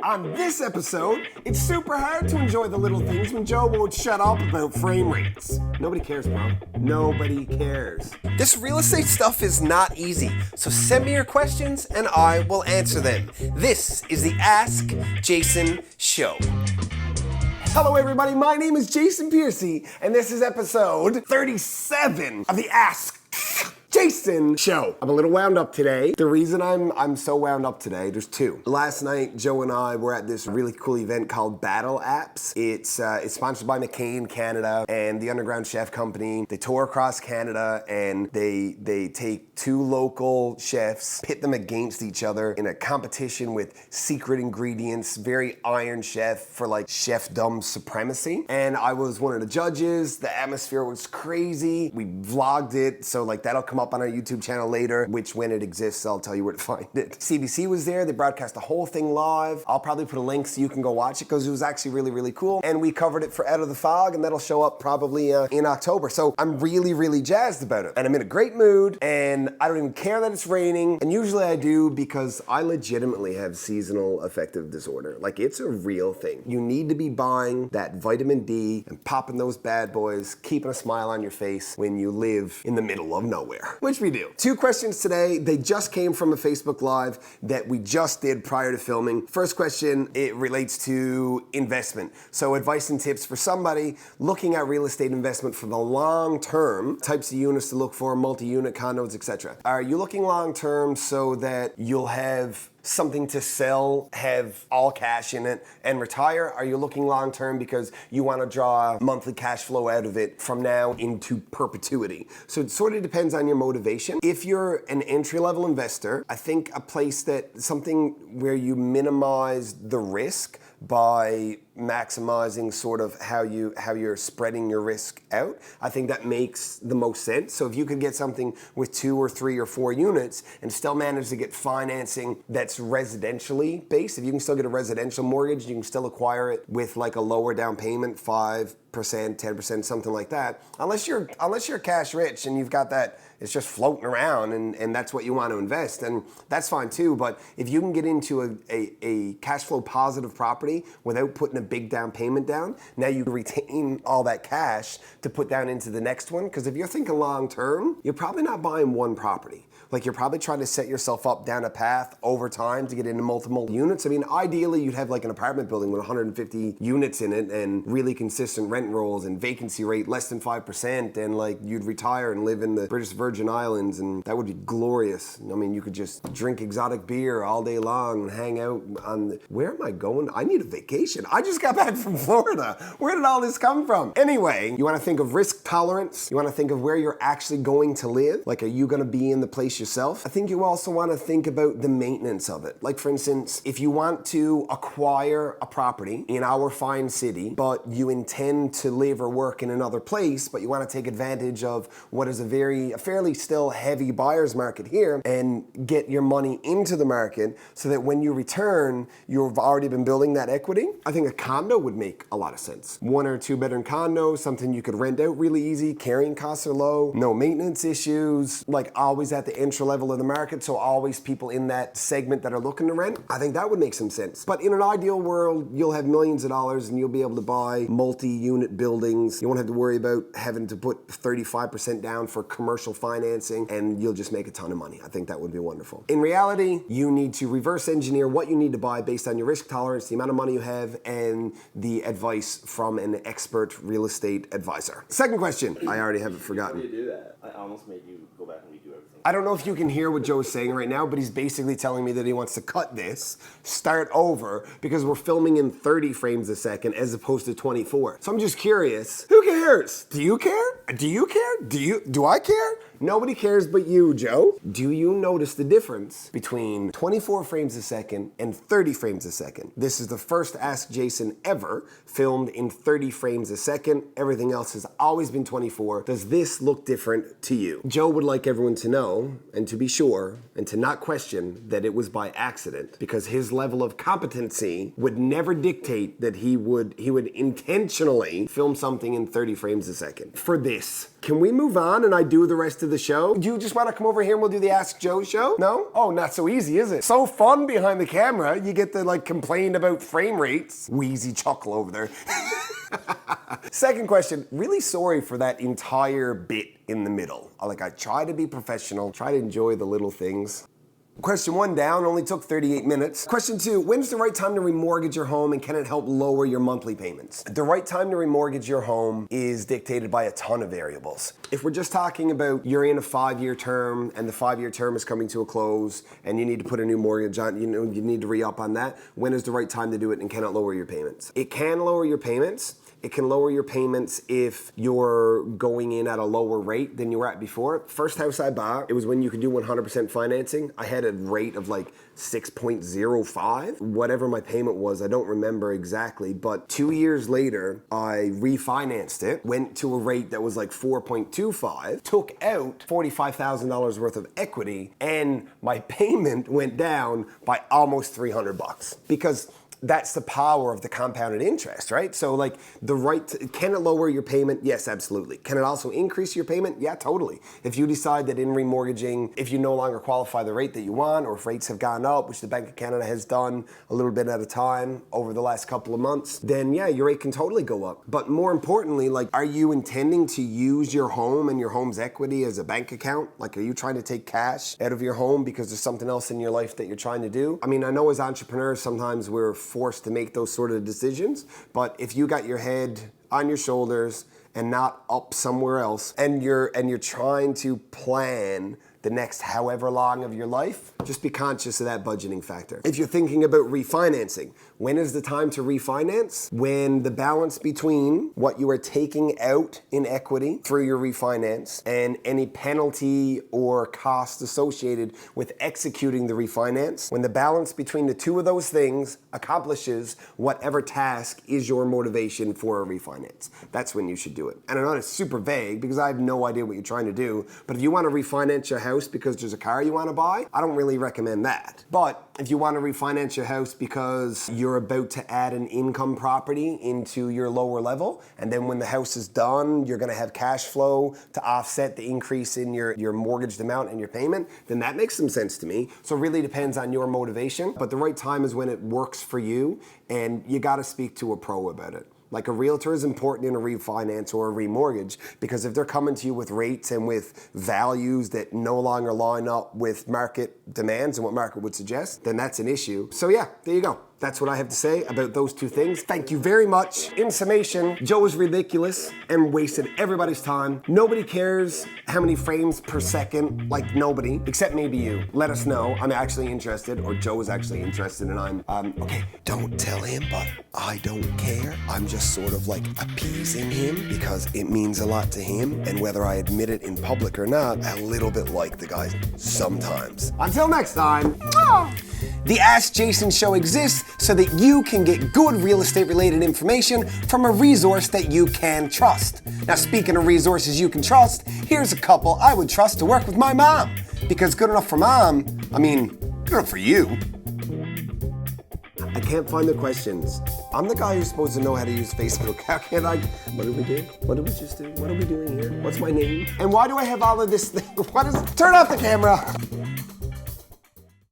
On this episode, it's super hard to enjoy the little things when Joe won't shut up about frame rates. Nobody cares, bro. Nobody cares. This real estate stuff is not easy, so send me your questions and I will answer them. This is the Ask Jason Show. Hello everybody, my name is Jason Piercey, and this is episode 37 of the Ask Jason Show. I'm a little wound up today. The reason I'm so wound up today, there's two. Last night, Joe and I were at this really cool event called Battle Apps. It's sponsored by McCain Canada and the Underground Chef Company. They tour across Canada and they take two local chefs, pit them against each other in a competition with secret ingredients, very Iron Chef for like chefdom supremacy. And I was one of the judges. The atmosphere was crazy. We vlogged it, so like that'll come up on our YouTube channel later, which when it exists, I'll tell you where to find it. CBC was there. They broadcast the whole thing live. I'll probably put a link so you can go watch it because it was actually really, really cool. And we covered it for Out of the Fog, and that'll show up probably in October. So I'm really, really jazzed about it. And I'm in a great mood, and I don't even care that it's raining. And usually I do because I legitimately have seasonal affective disorder. Like, it's a real thing. You need to be buying that vitamin D and popping those bad boys, keeping a smile on your face when you live in the middle of nowhere. Which we do. Two questions today. They just came from a Facebook Live that we just did prior to filming. First question, it relates to investment. So advice and tips for somebody looking at real estate investment for the long term, types of units to look for, multi-unit condos, etc. Are you looking long term so that you'll have something to sell, have all cash in it, and retire? Are you looking long term because you want to draw monthly cash flow out of it from now into perpetuity? So it sort of depends on your motivation. If you're an entry-level investor, I think something where you minimize the risk by maximizing sort of how you're spreading your risk out. I think that makes the most sense. So if you could get something with 2 or 3 or 4 units and still manage to get financing that's residentially based, if you can still get a residential mortgage, you can still acquire it with like a lower down payment, 5%, 10%, something like that. Unless you're cash rich and you've got that, it's just floating around and that's what you want to invest, and that's fine too. But if you can get into a cash flow positive property without putting a big down payment down, now you retain all that cash to put down into the next one. Because if you're thinking long term, you're probably not buying one property. Like, you're probably trying to set yourself up down a path over time to get into multiple units. I mean, ideally, you'd have like an apartment building with 150 units in it and really consistent rent rolls and vacancy rate less than 5%, and like you'd retire and live in the British Virgin Islands, and that would be glorious. I mean, you could just drink exotic beer all day long and hang out where am I going? I need a vacation. I just got back from Florida. Where did all this come from? Anyway, you want to think of risk tolerance. You want to think of where you're actually going to live. Like, are you going to be in the place yourself? I think you also want to think about the maintenance of it. Like, for instance, if you want to acquire a property in our fine city, but you intend to live or work in another place, but you want to take advantage of what is a fairly still heavy buyer's market here and get your money into the market so that when you return, you've already been building that equity, I think a condo would make a lot of sense. 1 or 2 bedroom condo, something you could rent out really easy, carrying costs are low, no maintenance issues, like always at the entry level of the market, so always people in that segment that are looking to rent. I think that would make some sense. But in an ideal world, you'll have millions of dollars and you'll be able to buy multi-unit buildings. You won't have to worry about having to put 35% down for commercial financing, and you'll just make a ton of money. I think that would be wonderful. In reality, you need to reverse engineer what you need to buy based on your risk tolerance, the amount of money you have, and the advice from an expert real estate advisor. Second question. I already have it forgotten. How do you do that? I almost made you go back and redo everything. I don't know if you can hear what Joe's saying right now, but he's basically telling me that he wants to cut this, start over, because we're filming in 30 frames a second as opposed to 24. So I'm just curious, who cares? Do you care? Do you care? Do I care? Nobody cares but you, Joe. Do you notice the difference between 24 frames a second and 30 frames a second? This is the first Ask Jason ever filmed in 30 frames a second. Everything else has always been 24. Does this look different to you? Joe would like everyone to know and to be sure and to not question that it was by accident, because his level of competency would never dictate that he would intentionally film something in 30 frames a second. For this can we move on and I do the rest of the show? Do you just want to come over here and we'll do the Ask Joe show? No? Oh, not so easy, is it? So fun behind the camera. You get to like complain about frame rates. Wheezy chuckle over there. Second question, really sorry for that entire bit in the middle. I try to be professional, try to enjoy the little things. Question 1 down, only took 38 minutes. Question 2, when's the right time to remortgage your home and can it help lower your monthly payments? The right time to remortgage your home is dictated by a ton of variables. If we're just talking about you're in a 5-year term and the 5-year term is coming to a close and you need to put a new mortgage on, you need to re-up on that, when is the right time to do it and can it lower your payments? It can lower your payments. It can lower your payments if you're going in at a lower rate than you were at before. First house I bought, it was when you could do 100% financing. I had a rate of like 6.05. Whatever my payment was, I don't remember exactly, but 2 years later, I refinanced it, went to a rate that was like 4.25, took out $45,000 worth of equity, and my payment went down by almost $300 because that's the power of the compounded interest, right? So like can it lower your payment? Yes, absolutely. Can it also increase your payment? Yeah, totally. If you decide that in remortgaging, if you no longer qualify the rate that you want, or if rates have gone up, which the Bank of Canada has done a little bit at a time over the last couple of months, then yeah, your rate can totally go up. But more importantly, are you intending to use your home and your home's equity as a bank account? Are you trying to take cash out of your home because there's something else in your life that you're trying to do? I mean, I know as entrepreneurs, sometimes we're forced to make those sort of decisions, but if you got your head on your shoulders and not up somewhere else, and you're trying to plan the next however long of your life, just be conscious of that budgeting factor. If you're thinking about refinancing, when is the time to refinance? When the balance between what you are taking out in equity through your refinance and any penalty or cost associated with executing the refinance, when the balance between the two of those things accomplishes whatever task is your motivation for a refinance. That's when you should do it. And I know it's super vague because I have no idea what you're trying to do, but if you want to refinance your house because there's a car you want to buy, I don't really recommend that. But if you want to refinance your house because you're about to add an income property into your lower level, and then when the house is done, you're going to have cash flow to offset the increase in your mortgaged amount and your payment, then that makes some sense to me. So it really depends on your motivation, but the right time is when it works for you, and you got to speak to a pro about it. Like a realtor is important in a refinance or a remortgage because if they're coming to you with rates and with values that no longer line up with market demands and what market would suggest, then that's an issue. So yeah, there you go. That's what I have to say about those two things. Thank you very much. In summation, Joe is ridiculous and wasted everybody's time. Nobody cares how many frames per second, like nobody, except maybe you. Let us know. I'm actually interested, or Joe is actually interested, and I'm, okay, don't tell him, but I don't care. I'm just sort of like appeasing him because it means a lot to him, and whether I admit it in public or not, a little bit like the guy sometimes. Until next time. Oh. The Ask Jason Show exists so that you can get good real estate related information from a resource that you can trust. Now, speaking of resources you can trust, here's a couple I would trust to work with my mom. Because good enough for mom, I mean, good enough for you. I can't find the questions. I'm the guy who's supposed to know how to use Facebook. How can I? What did we do? What did we just do? What are we doing here? What's my name? And why do I have all of this thing? Turn off the camera.